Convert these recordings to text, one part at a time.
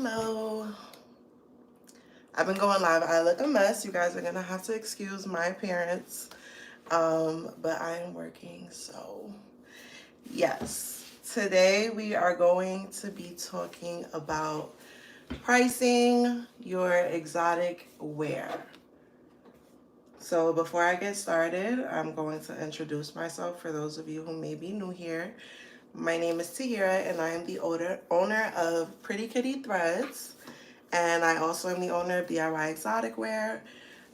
Hello. I've been going live. I look a mess. You guys are gonna have to excuse my appearance. But I am working, so yes. Today we are going to be talking about pricing your exotic wear. So before I get started, I'm going to introduce myself for those of you who may be new here. My name is Tahira, and I am the owner of Pretty Kitty Threads. And I also am the owner of DIY Exotic Wear,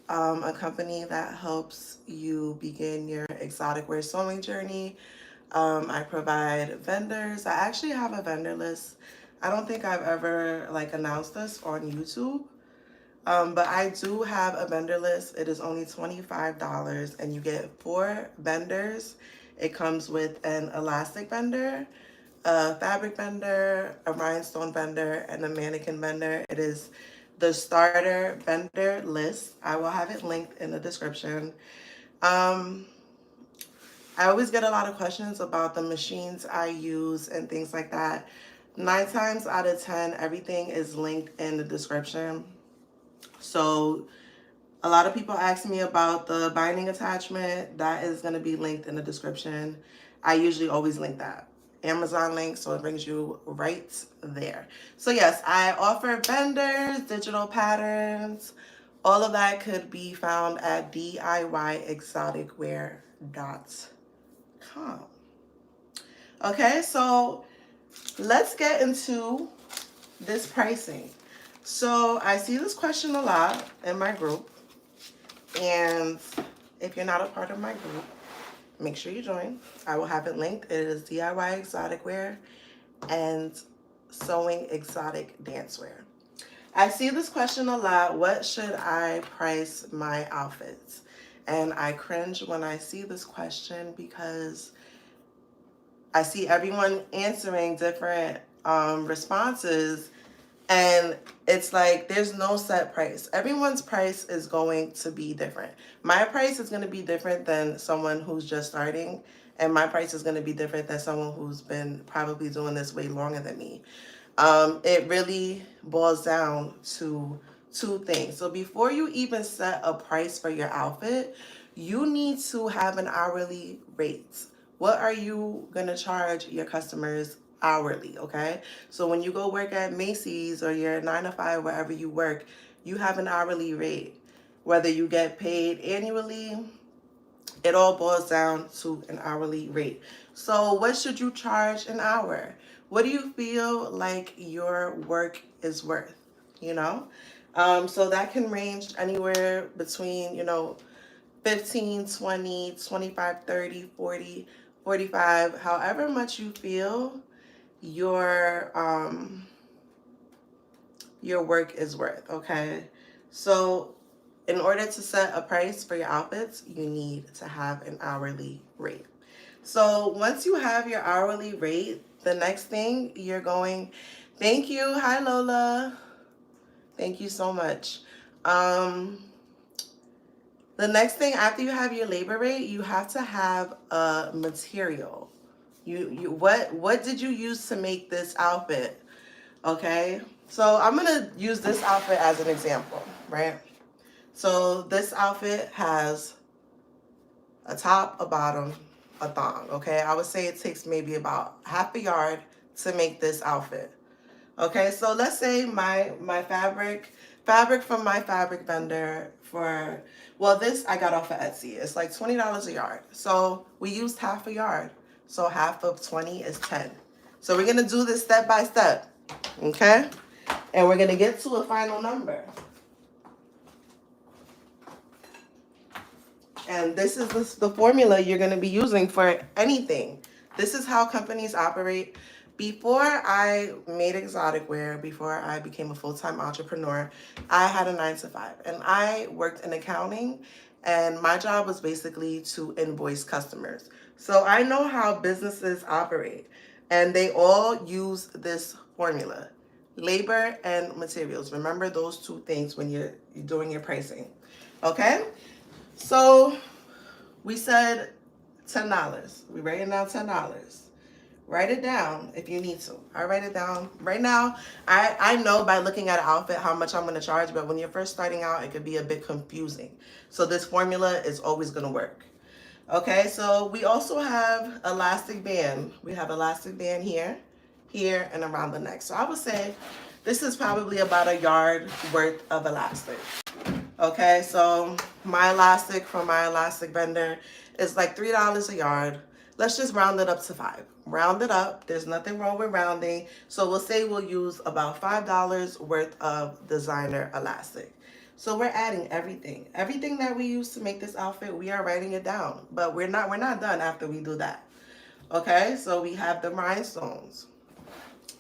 a company that helps you begin your exotic wear sewing journey. I provide vendors. I actually have a vendor list. I don't think I've ever announced this on YouTube. But I do have a vendor list. It is only $25 and you get 4 vendors. It comes with an elastic vendor, a fabric vendor, a rhinestone vendor, and a mannequin vendor. It is the starter vendor list. I will have it linked in the description. Um, I always get a lot of questions about the machines I use and things like that. 9 times out of 10, everything is linked in the description. So a lot of people ask me about the binding attachment. That is going to be linked in the description. I usually always link that. Amazon link, so it brings you right there. So yes, I offer vendors, digital patterns. All of that could be found at DIYexoticwear.com. Okay, so let's get into this pricing. So I see this question a lot in my group. And if you're not a part of my group, make sure you join. I will have it linked. It is DIY Exotic Wear and Sewing Exotic Dancewear. I see this question a lot. What should I price my outfits? And I cringe when I see this question because I see everyone answering different responses. And it's like there's no set price. Everyone's price is going to be different. My price is going to be different than someone who's just starting, and my price is going to be different than someone who's been probably doing this way longer than me. It really boils down to 2 things. So before you even set a price for your outfit, you need to have an hourly rate. What are you going to charge your customers hourly? Okay, so when you go work at Macy's or your 9 to 5, wherever you work, you have an hourly rate. Whether you get paid annually, it all boils down to an hourly rate. So what should you charge an hour? What do you feel like your work is worth? You know, so that can range anywhere between 15, 20, 25, 30, 40, 45, however much you feel your work is worth. Okay, so in order to set a price for your outfits, you need to have an hourly rate. So once you have your hourly rate, the next thing you're going, thank you, hi Lola, thank you so much. The next thing after you have your labor rate, you have to have a material. What did you use to make this outfit? Okay, so I'm gonna use this outfit as an example, right? So this outfit has a top, a bottom, a thong. Okay, I would say it takes maybe about half a yard to make this outfit. Okay, so let's say my fabric from my fabric vendor for, well, this I got off of Etsy. It's like $20 a yard. So we used half a yard. So half of 20 is 10. So we're gonna do this step by step. Okay? And we're gonna get to a final number. And this is the formula you're gonna be using for anything. This is how companies operate. Before I made exotic wear, before I became a full-time entrepreneur, I had a 9 to 5. And I worked in accounting, and my job was basically to invoice customers. So I know how businesses operate, and they all use this formula. Labor and materials. Remember those 2 things when you're doing your pricing. Okay? So we said $10. We writing down $10. Write it down if you need to. I write it down. Right now, I know by looking at an outfit how much I'm going to charge, but when you're first starting out, it could be a bit confusing. So this formula is always going to work. Okay, so we also have elastic band. We have elastic band here, here, and around the neck. So I would say this is probably about a yard worth of elastic. Okay, so my elastic from my elastic vendor is like $3 a yard. Let's just round it up to 5. Round it up. There's nothing wrong with rounding. So we'll say we'll use about $5 worth of designer elastic. So we're adding everything. Everything that we use to make this outfit, we are writing it down. But we're not done after we do that. Okay, so we have the rhinestones.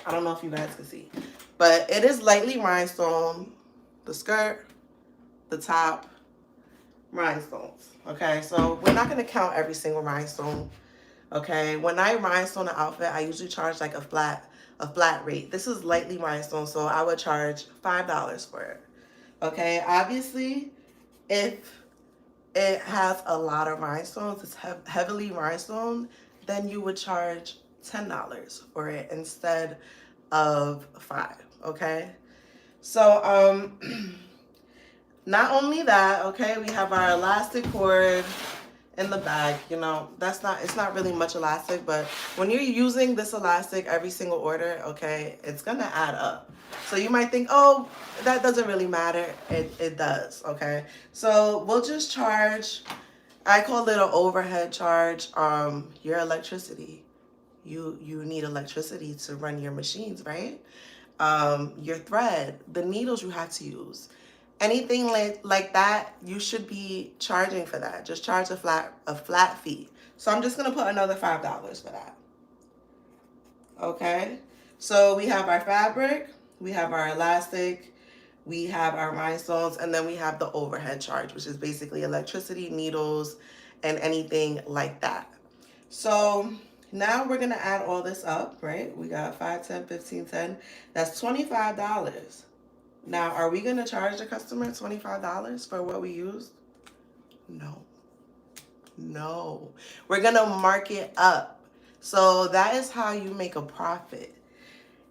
I don't know if you guys can see, but it is lightly rhinestone. The skirt, the top, rhinestones. Okay, so we're not going to count every single rhinestone. Okay, when I rhinestone an outfit, I usually charge like a flat rate. This is lightly rhinestone, so I would charge $5 for it. Okay, obviously, if it has a lot of rhinestones, it's heavily rhinestone, then you would charge $10 for it instead of 5. Okay, so not only that, okay, we have our elastic cord in the bag. You know, it's not really much elastic, but when you're using this elastic every single order, okay, it's gonna add up. So you might think, oh, that doesn't really matter. It does, okay? So we'll just charge, I call it an overhead charge, your electricity. You need electricity to run your machines, right? Your thread, the needles you have to use. Anything like that, you should be charging for that. Just charge a flat fee. So I'm just gonna put another $5 for that. Okay. So we have our fabric, we have our elastic, we have our rhinestones, and then we have the overhead charge, which is basically electricity, needles, and anything like that. So now we're gonna add all this up, right? We got 5, 10, 15, 10. That's $25. Now, are we going to charge the customer $25 for what we used? No. No. We're going to mark it up. So that is how you make a profit.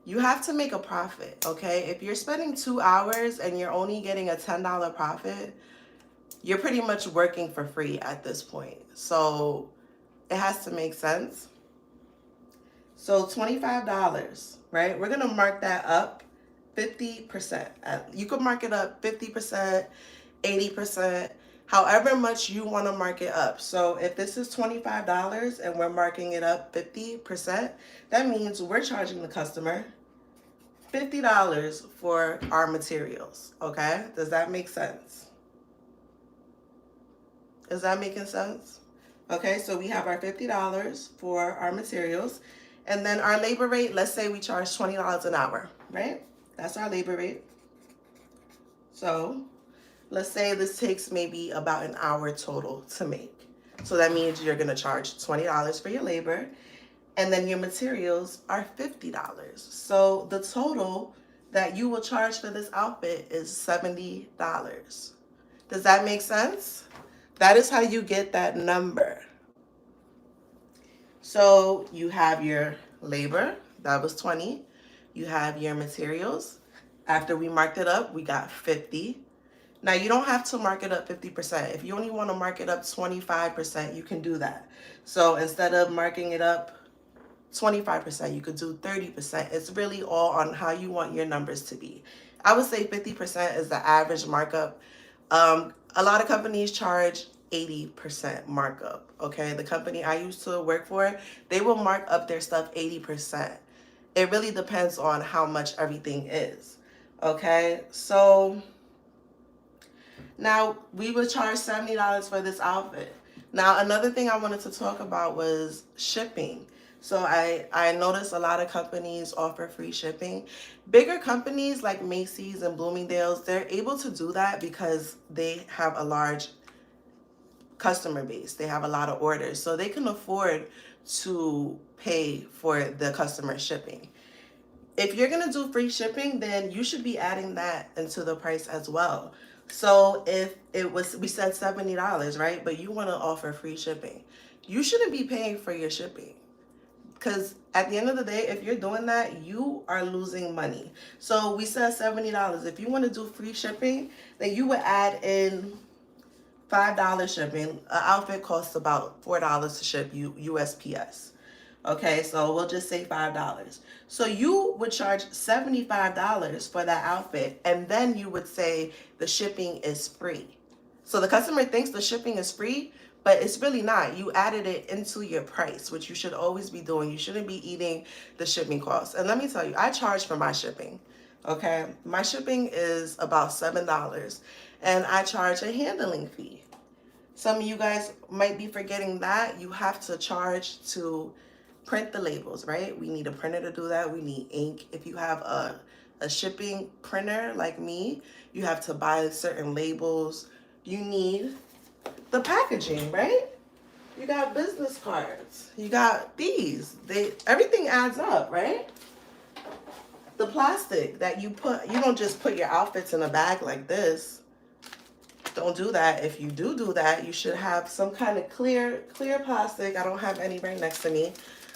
You have to make a profit, okay? If you're spending 2 hours and you're only getting a $10 profit, you're pretty much working for free at this point. So it has to make sense. So $25, right? We're going to mark that up 50%. You could mark it up 50%, 80%, however much you want to mark it up. So if this is $25 and we're marking it up 50%, that means we're charging the customer $50 for our materials. Okay? Does that make sense? Is that making sense? Okay, so we have our $50 for our materials. And then our labor rate, let's say we charge $20 an hour, right? That's our labor rate. So let's say this takes maybe about an hour total to make. So that means you're going to charge $20 for your labor. And then your materials are $50. So the total that you will charge for this outfit is $70. Does that make sense? That is how you get that number. So you have your labor, that was 20. You have your materials. After we marked it up, we got 50. Now you don't have to mark it up 50%. If you only want to mark it up 25%, you can do that. So instead of marking it up 25%, you could do 30%. It's really all on how you want your numbers to be. I would say 50% is the average markup. A lot of companies charge 80% markup. Okay, the company I used to work for, they will mark up their stuff 80%. It really depends on how much everything is. Okay, so now we would charge $70 for this outfit. Now another thing I wanted to talk about was shipping. So I noticed a lot of companies offer free shipping. Bigger companies like Macy's and Bloomingdale's, they're able to do that because they have a large customer base. They have a lot of orders. So they can afford to pay for the customer shipping. If you're going to do free shipping, then you should be adding that into the price as well. So if it was, we said $70, right? But you want to offer free shipping. You shouldn't be paying for your shipping, Because at the end of the day, if you're doing that, you are losing money. So we said $70. If you want to do free shipping, then you would add in $5 shipping. An outfit costs about $4 to ship USPS. Okay, so we'll just say $5. So you would charge $75 for that outfit, and then you would say the shipping is free. So the customer thinks the shipping is free, but it's really not. You added it into your price, which you should always be doing. You shouldn't be eating the shipping costs. And let me tell you, I charge for my shipping. Okay, my shipping is about $7, and I charge a handling fee. Some of you guys might be forgetting that you have to charge to print the labels, right? We need a printer to do that. We need ink. If you have a shipping printer like me, you have to buy certain labels. You need the packaging, right? You got business cards. You got these. Everything adds up, right? The plastic that you don't just put your outfits in a bag like this. Don't do that. If you do that, you should have some kind of clear plastic. I don't have any right next to me.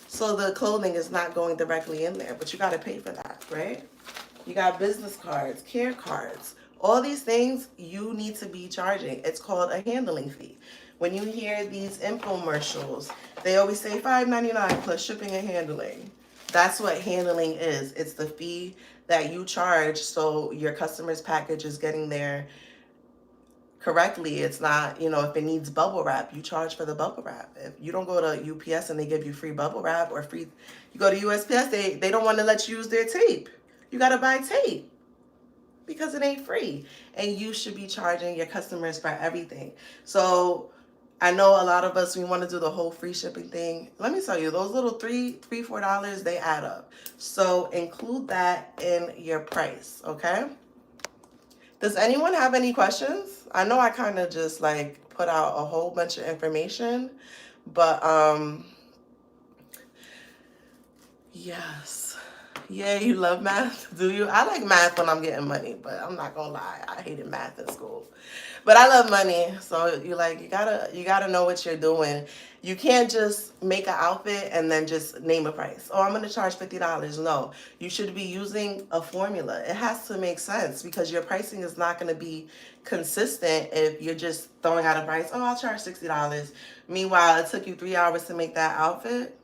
So the clothing is not going directly in there, but you got to pay for that, right? You got business cards, care cards. All these things you need to be charging. It's called a handling fee. When you hear these infomercials, they always say $5.99 plus shipping and handling. That's what handling is. It's the fee that you charge so your customer's package is getting there correctly. It's not, if it needs bubble wrap, you charge for the bubble wrap. If you don't go to UPS and they give you free bubble wrap or free, you go to USPS, they don't want to let you use their tape. You got to buy tape because it ain't free. And you should be charging your customers for everything. So I know a lot of us, we want to do the whole free shipping thing. Let me tell you, those little $4, they add up. So include that in your price, okay? Does anyone have any questions? I know I kind of just like put out a whole bunch of information, but yes. Yeah, you love math, do you? I like math when I'm getting money, but I'm not gonna lie, I hated math in school. But I love money, so you gotta know what you're doing. You can't just make an outfit and then just name a price. Oh, I'm gonna charge $50. No, you should be using a formula. It has to make sense because your pricing is not gonna be consistent if you're just throwing out a price. Oh, I'll charge $60. Meanwhile, it took you 3 hours to make that outfit.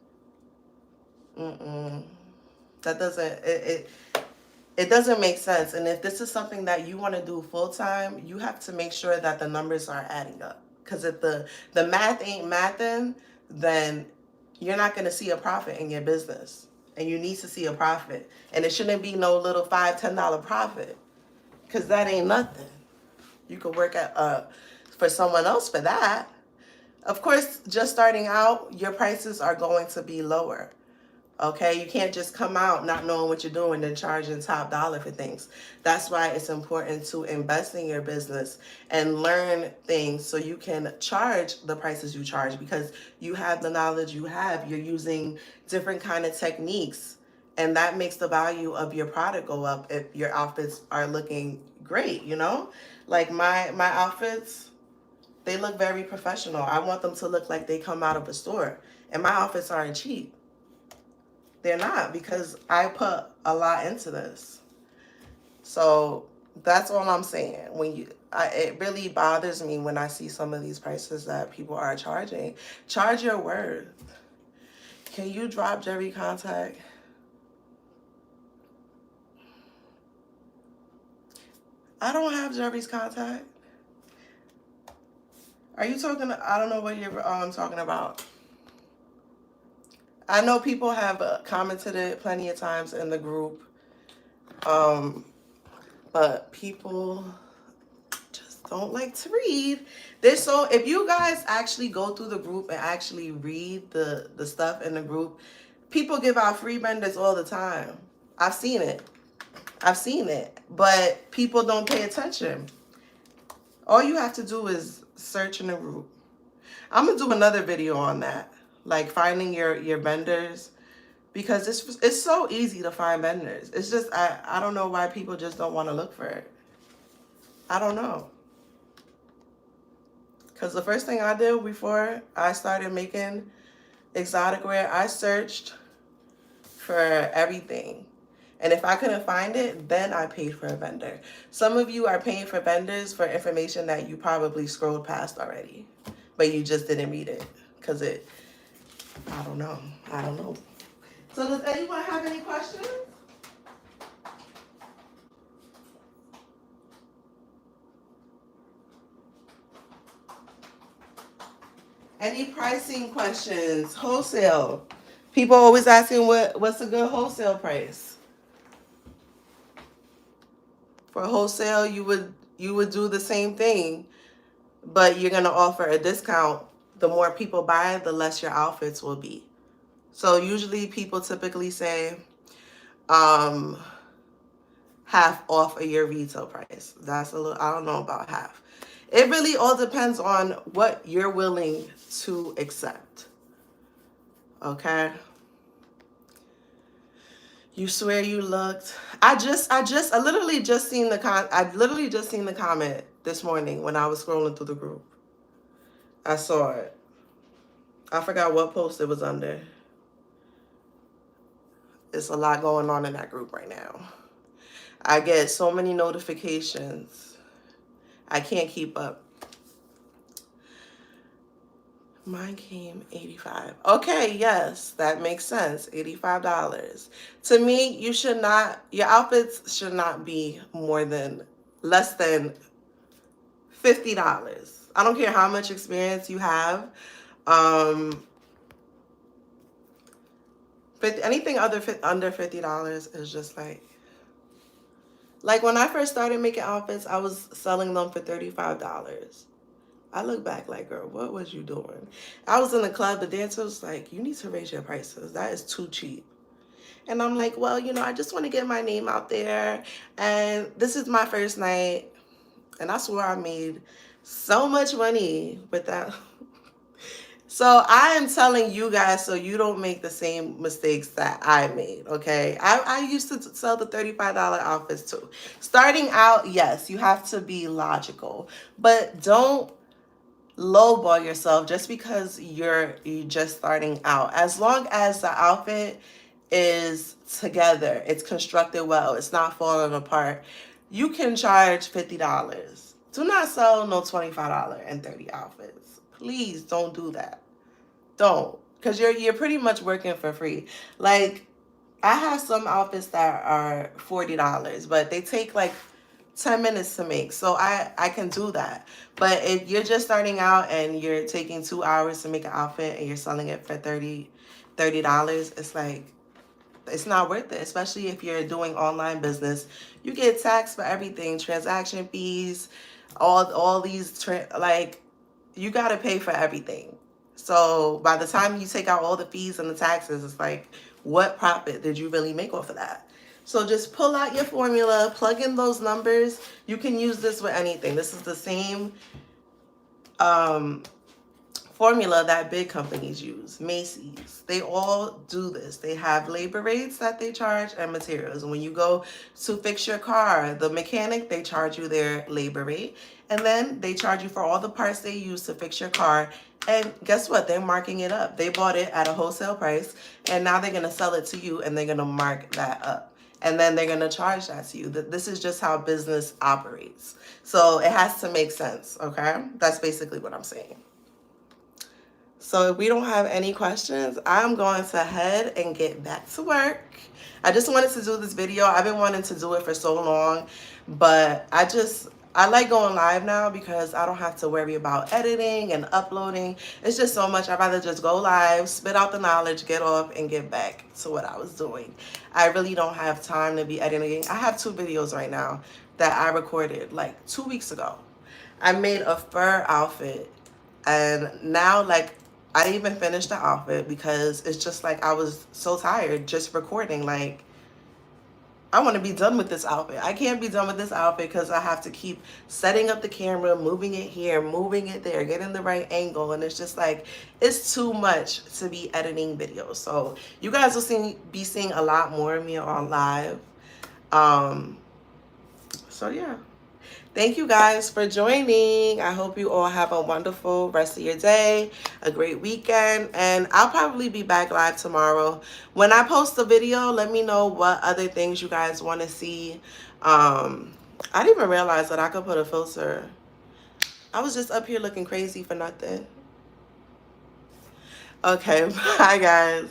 That doesn't it doesn't make sense. And if this is something that you want to do full time, you have to make sure that the numbers are adding up. Because if the math ain't mathing, then you're not going to see a profit in your business. And you need to see a profit. And it shouldn't be no little $5, $10 profit. Because that ain't nothing. You could work for someone else for that. Of course, just starting out, your prices are going to be lower. Okay, you can't just come out not knowing what you're doing and charging top dollar for things. That's why it's important to invest in your business and learn things so you can charge the prices you charge because you have the knowledge you have. You're using different kind of techniques, and that makes the value of your product go up if your outfits are looking great, Like my outfits, they look very professional. I want them to look like they come out of a store, and my outfits aren't cheap. They're not because I put a lot into this. So that's all I'm saying. It really bothers me when I see some of these prices that people are charging. Charge your worth. Can you drop Jerry contact? I don't have Jerry's contact. Are you talking? I don't know what you're talking about. I know people have commented it plenty of times in the group, but people just don't like to read. If you guys actually go through the group and actually read the stuff in the group, people give out free benders all the time. I've seen it, but people don't pay attention. All you have to do is search in the group. I'm gonna do another video on that. Like finding your vendors, because it's so easy to find vendors. It's just I don't know why people just don't want to look for it. I don't know. Because the first thing I did before I started making exotic wear, I searched for everything. And if I couldn't find it, then I paid for a vendor. Some of you are paying for vendors for information that you probably scrolled past already, but you just didn't read it because I don't know. I don't know. So does anyone have any questions? Any pricing questions? Wholesale. People always asking what's a good wholesale price. For wholesale, you would do the same thing, but you're gonna offer a discount. The more people buy, the less your outfits will be. So usually people typically say um half off of your retail price. That's a little, I don't know about half. It really all depends on what you're willing to accept. Okay? You swear you looked. I literally just seen the comment this morning when I was scrolling through the group. I saw it. I forgot what post it was under. It's a lot going on in that group right now. I get so many notifications. I can't keep up. Mine came $85. Okay, yes, that makes sense. $85. To me, your outfits should not be less than $50. I don't care how much experience you have. Anything under $50 is just like when I first started making outfits, I was selling them for $35. I look back like, girl, what was you doing? I was in the club, the dancer was like, you need to raise your prices. That is too cheap. And I'm like, well, I just want to get my name out there. And this is my first night. And I swear I made so much money with that. So I am telling you guys so you don't make the same mistakes that I made, okay? I used to sell the $35 outfits too. Starting out, yes, you have to be logical. But don't lowball yourself just because you're just starting out. As long as the outfit is together, it's constructed well, it's not falling apart, you can charge $50. Do not sell no $25 and 30 outfits. Please don't do that. Don't, because you're pretty much working for free. Like, I have some outfits that are $40, but they take like 10 minutes to make. So I can do that. But if you're just starting out and you're taking 2 hours to make an outfit and you're selling it for $30, it's like, it's not worth it, especially if you're doing online business. You get taxed for everything, transaction fees, all these, you got to pay for everything. So by the time you take out all the fees and the taxes, it's like, what profit did you really make off of that? So just pull out your formula, plug in those numbers. You can use this with anything. This is the same formula that big companies use. Macy's, they all do this. They have labor rates that they charge and materials. And when you go to fix your car, the mechanic, they charge you their labor rate. And then they charge you for all the parts they use to fix your car. And guess what? They're marking it up. They bought it at a wholesale price, and now they're going to sell it to you, and they're going to mark that up. And then they're going to charge that to you. This is just how business operates. So it has to make sense, okay? That's basically what I'm saying. So if we don't have any questions, I'm going to head and get back to work. I just wanted to do this video. I've been wanting to do it for so long, but I like going live now because I don't have to worry about editing and uploading. It's just so much. I'd rather just go live, spit out the knowledge, get off, and get back to what I was doing. I really don't have time to be editing. I have 2 videos right now that I recorded like 2 weeks ago. I made a fur outfit, and now I didn't even finish the outfit because it's just like I was so tired just recording. Like, I want to be done with this outfit. I can't be done with this outfit because I have to keep setting up the camera, moving it here, moving it there, getting the right angle. And it's just like, it's too much to be editing videos. So you guys will be seeing a lot more of me on live. So yeah. Thank you guys for joining. I hope you all have a wonderful rest of your day, a great weekend, and I'll probably be back live tomorrow. When I post the video, let me know what other things you guys want to see. I didn't even realize that I could put a filter. I was just up here looking crazy for nothing. Okay, bye guys.